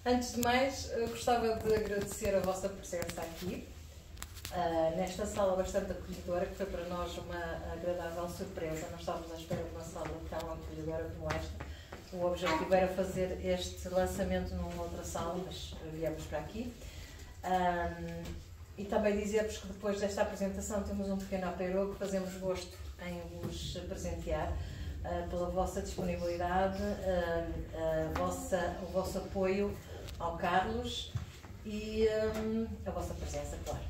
Antes de mais, gostava de agradecer a vossa presença aqui, nesta sala bastante acolhedora, que foi para nós uma agradável surpresa. Nós estávamos à espera de uma sala tão acolhedora como esta. O objetivo era fazer este lançamento numa outra sala, mas viemos para aqui. E também dizer-vos que depois desta apresentação temos um pequeno apero que fazemos gosto em vos presentear pela vossa disponibilidade, o vosso apoio ao Carlos e a vossa presença, claro.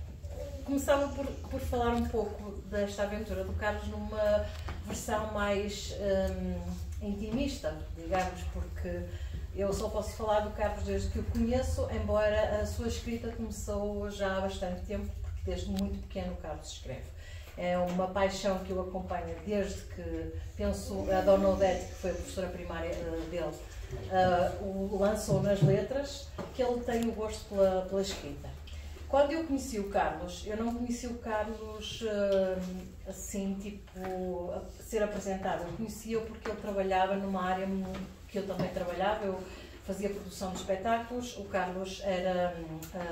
Começava por falar um pouco desta aventura do Carlos numa versão mais intimista, digamos, porque eu só posso falar do Carlos desde que o conheço, embora a sua escrita começou já há bastante tempo, porque desde muito pequeno o Carlos escreve. É uma paixão que eu acompanho desde que, penso, a Dona Odete, que foi a professora primária dele, o lançou nas letras, que ele tem o gosto pela escrita. Quando eu conheci o Carlos, eu não conheci o Carlos assim, tipo, a ser apresentado. Eu conhecia-o porque ele trabalhava numa área que eu também trabalhava. Eu fazia produção de espetáculos. O Carlos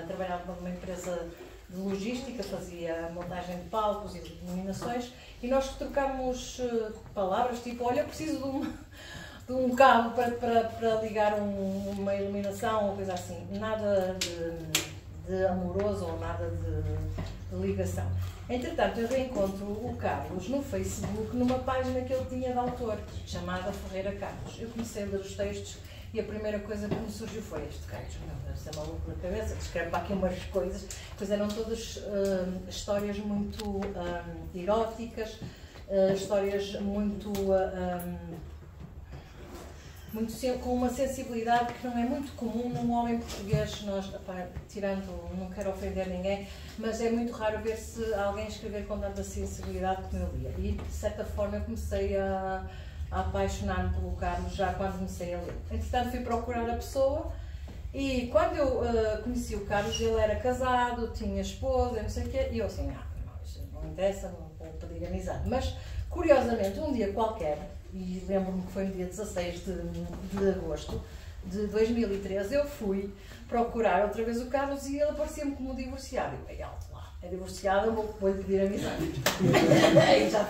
trabalhava numa empresa de logística, fazia montagem de palcos e de iluminações. E nós trocámos palavras, tipo, olha, eu preciso de um cabo para ligar uma iluminação ou coisa assim. Nada de amoroso ou nada de ligação. Entretanto, eu reencontro o Carlos no Facebook, numa página que ele tinha de autor, chamada Ferreira Carlos. Eu comecei a ler os textos e a primeira coisa que me surgiu foi este Carlos, meu, deve ser maluco na cabeça, que escreve para aqui umas coisas, pois eram todas histórias muito eróticas, histórias muito com uma sensibilidade que não é muito comum num homem português. Nós, tirando, não quero ofender ninguém, mas é muito raro ver-se alguém escrever com tanta sensibilidade como eu lia. E, de certa forma, eu comecei a apaixonar-me pelo Carlos já quando comecei a ler. Entretanto, fui procurar a pessoa e quando eu conheci o Carlos, ele era casado, tinha esposa, não sei o quê, e eu assim, não, isso não interessa, não vou pedir amizade. Mas, curiosamente, um dia qualquer, e lembro-me que foi no dia 16 de agosto de 2013, eu fui procurar outra vez o Carlos e ele aparecia-me como divorciado. Eu falei, alto lá, é divorciado, vou-lhe pedir amizade. já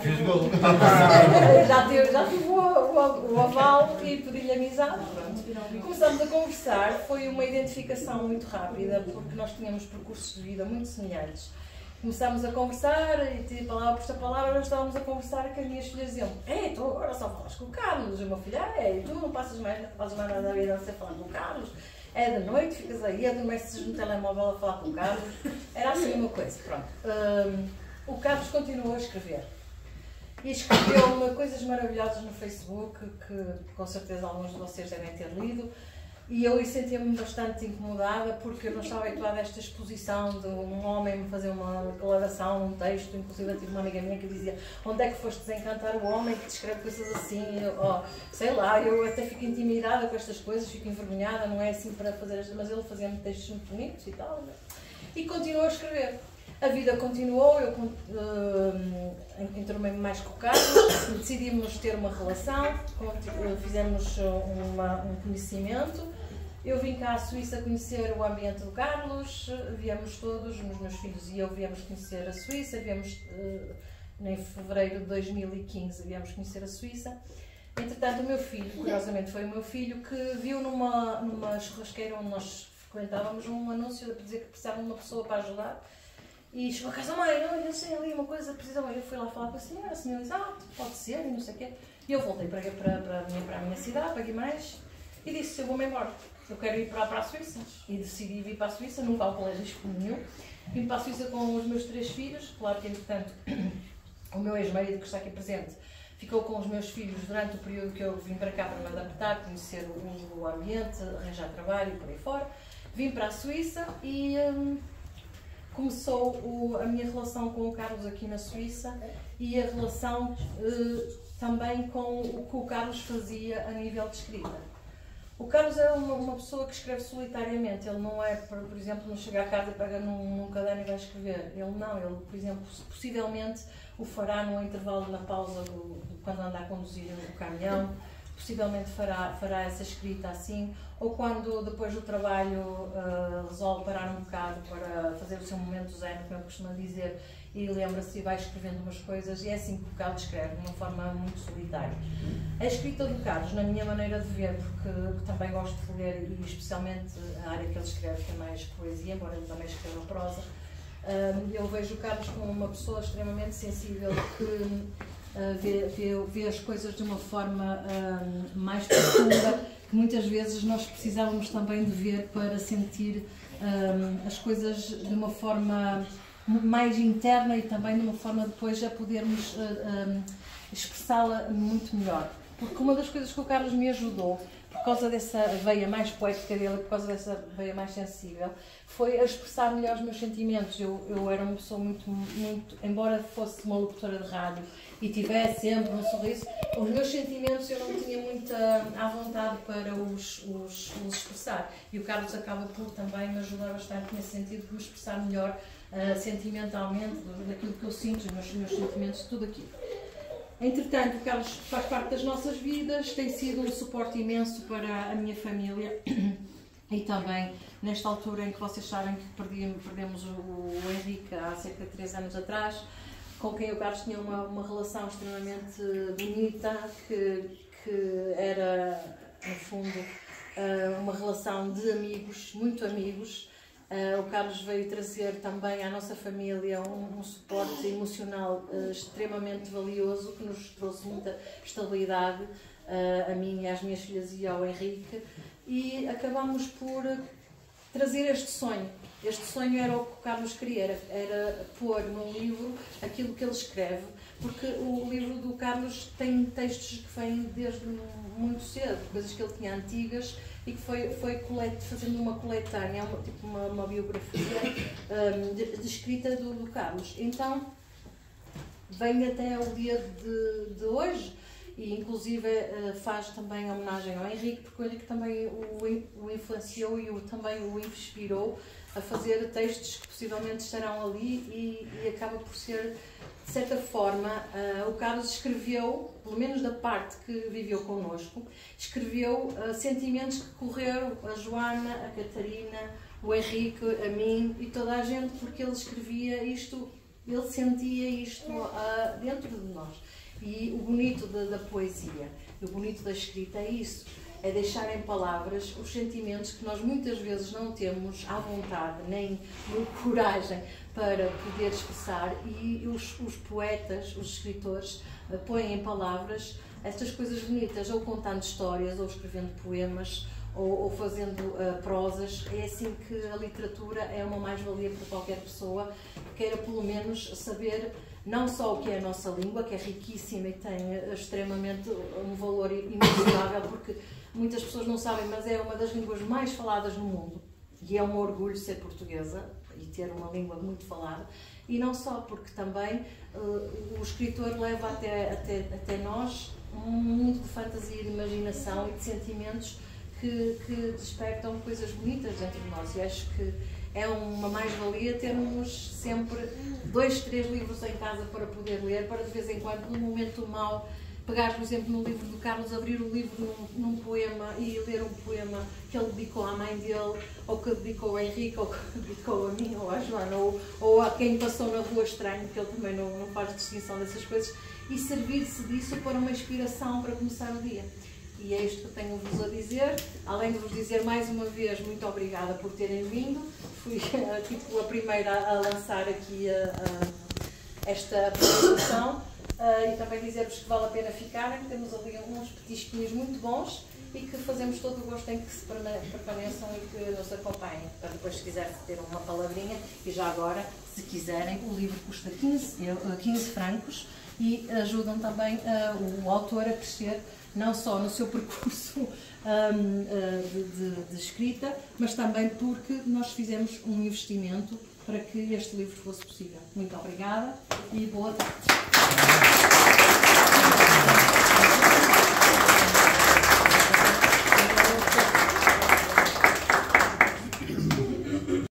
tive o aval e pedi-lhe amizade. Pronto. Começamos a conversar, foi uma identificação muito rápida, porque nós tínhamos percursos de vida muito semelhantes. Começámos a conversar e tive palavra por palavra, nós estávamos a conversar que as minhas filhas diziam: ei, tu agora só falas com o Carlos. E o meu filho: e tu não fazes mais nada da vida a ser falando com o Carlos? É de noite, ficas aí, adormeces no telemóvel a falar com o Carlos. Era assim uma coisa, pronto. O Carlos continuou a escrever. E escreveu coisas maravilhosas no Facebook, que com certeza alguns de vocês devem ter lido. E eu sentia-me bastante incomodada porque eu não estava habituada a esta exposição de um homem me fazer uma declaração, um texto. Inclusive eu tive uma amiga minha que dizia: onde é que foste desencantar o homem que te escreve coisas assim? Sei lá, eu até fico intimidada com estas coisas, fico envergonhada, não é assim para fazer estas, mas ele fazia-me textos muito bonitos e tal. E continuou a escrever. A vida continuou, eu enturmei-me mais com o Carlos, decidimos ter uma relação, fizemos um conhecimento. Eu vim cá à Suíça conhecer o ambiente do Carlos, viemos todos, os meus filhos e eu viemos conhecer a Suíça, viemos em fevereiro de 2015, viemos conhecer a Suíça. Entretanto, o meu filho, curiosamente foi o meu filho, que viu numa churrasqueira onde nós frequentávamos um anúncio a dizer que precisava de uma pessoa para ajudar. E chegou a casa: mãe, eu sei ali uma coisa, precisava. Eu fui lá falar com a senhora disse: pode ser, e não sei o quê. E eu voltei para a minha cidade, para Guimarães, e disse: eu vou-me embora, eu quero ir para a Suíça. E decidi vir para a Suíça, nunca ao colégio nenhum. Vim para a Suíça com os meus 3 filhos, claro que, entretanto, o meu ex-marido, que está aqui presente, ficou com os meus filhos durante o período que eu vim para cá para me adaptar, conhecer o ambiente, arranjar trabalho e por aí fora. Vim para a Suíça e começou a minha relação com o Carlos aqui na Suíça e a relação também com o que o Carlos fazia a nível de escrita. O Carlos é uma pessoa que escreve solitariamente. Ele não é, por exemplo, não chega a casa e pega num caderno e vai escrever. Ele não, ele, por exemplo, possivelmente o fará no intervalo, na pausa quando anda a conduzir o caminhão, possivelmente fará essa escrita assim, ou quando depois do trabalho resolve parar um bocado para fazer o seu momento zen, como eu costumo dizer, e lembra-se e vai escrevendo umas coisas, e é assim que o Carlos escreve, de uma forma muito solitária. A escrita do Carlos, na minha maneira de ver, porque também gosto de ler, e especialmente a área que ele escreve, que é mais poesia, embora ele também escreva prosa, eu vejo o Carlos como uma pessoa extremamente sensível, que vê as coisas de uma forma mais profunda, que muitas vezes nós precisávamos também de ver para sentir as coisas de uma forma mais interna e também de uma forma depois a podermos expressá-la muito melhor. Porque uma das coisas que o Carlos me ajudou, por causa dessa veia mais poética dele, por causa dessa veia mais sensível, foi a expressar melhor os meus sentimentos. Eu era uma pessoa muito, embora fosse uma locutora de rádio e tivesse sempre um sorriso, os meus sentimentos eu não tinha muita à vontade para os expressar. E o Carlos acaba por também me ajudar bastante nesse sentido, de me expressar melhor sentimentalmente, daquilo que eu sinto, os meus sentimentos, tudo aquilo. Entretanto, o Carlos faz parte das nossas vidas, tem sido um suporte imenso para a minha família e também nesta altura em que vocês sabem que perdemos o Henrique há cerca de 3 anos atrás, com quem o Carlos tinha uma relação extremamente bonita, que era, no fundo, uma relação de amigos, muito amigos. O Carlos veio trazer também à nossa família um suporte emocional extremamente valioso, que nos trouxe muita estabilidade, a mim e às minhas filhas e ao Henrique, e acabamos por trazer este sonho. Este sonho era o que o Carlos queria, era pôr num livro aquilo que ele escreve, porque o livro do Carlos tem textos que vêm desde muito cedo, coisas que ele tinha antigas, e que foi fazendo uma coletânea, tipo uma biografia de escrita do Carlos. Então, vem até o dia de hoje, e inclusive faz também homenagem ao Henrique, porque o Henrique também o influenciou e também o inspirou a fazer textos que possivelmente estarão ali, e acaba por ser, de certa forma, o Carlos escreveu, pelo menos da parte que viveu connosco, escreveu sentimentos que correram a Joana, a Catarina, o Henrique, a mim e toda a gente, porque ele escrevia isto, ele sentia isto dentro de nós. E o bonito da poesia, e o bonito da escrita é isso, é deixar em palavras os sentimentos que nós muitas vezes não temos à vontade, nem coragem para poder expressar, e os poetas, os escritores, põem em palavras estas coisas bonitas, ou contando histórias, ou escrevendo poemas, ou fazendo prosas. É assim que a literatura é uma mais-valia para qualquer pessoa que queira pelo menos saber não só o que é a nossa língua, que é riquíssima e tem extremamente um valor imensurável, porque muitas pessoas não sabem, mas é uma das línguas mais faladas no mundo, e é um orgulho ser portuguesa e ter uma língua muito falada, e não só, porque também o escritor leva até nós um mundo de fantasia, de imaginação e de sentimentos que despertam coisas bonitas dentro de nós, e acho que é uma mais-valia termos sempre 2, 3 livros em casa para poder ler, para de vez em quando, num momento mau, pegar, por exemplo, no livro do Carlos, abrir o livro num poema e ler um poema que ele dedicou à mãe dele, ou que dedicou ao Henrique, ou que dedicou a mim, ou à Joana, ou a quem passou na rua estranho, porque ele também não faz distinção dessas coisas, e servir-se disso para uma inspiração para começar o dia. E é isto que tenho-vos a dizer, além de vos dizer mais uma vez muito obrigada por terem vindo. Fui tipo a primeira a lançar aqui esta apresentação, e também dizer-vos que vale a pena ficarem, temos ali uns petisquinhos muito bons e que fazemos todo o gosto em que se permaneçam e que nos acompanhem, para depois, se quiserem ter uma palavrinha. E já agora, se quiserem, o livro custa 15 francos e ajudam também o autor a crescer, não só no seu percurso de escrita, mas também porque nós fizemos um investimento para que este livro fosse possível. Muito obrigada e boa tarde.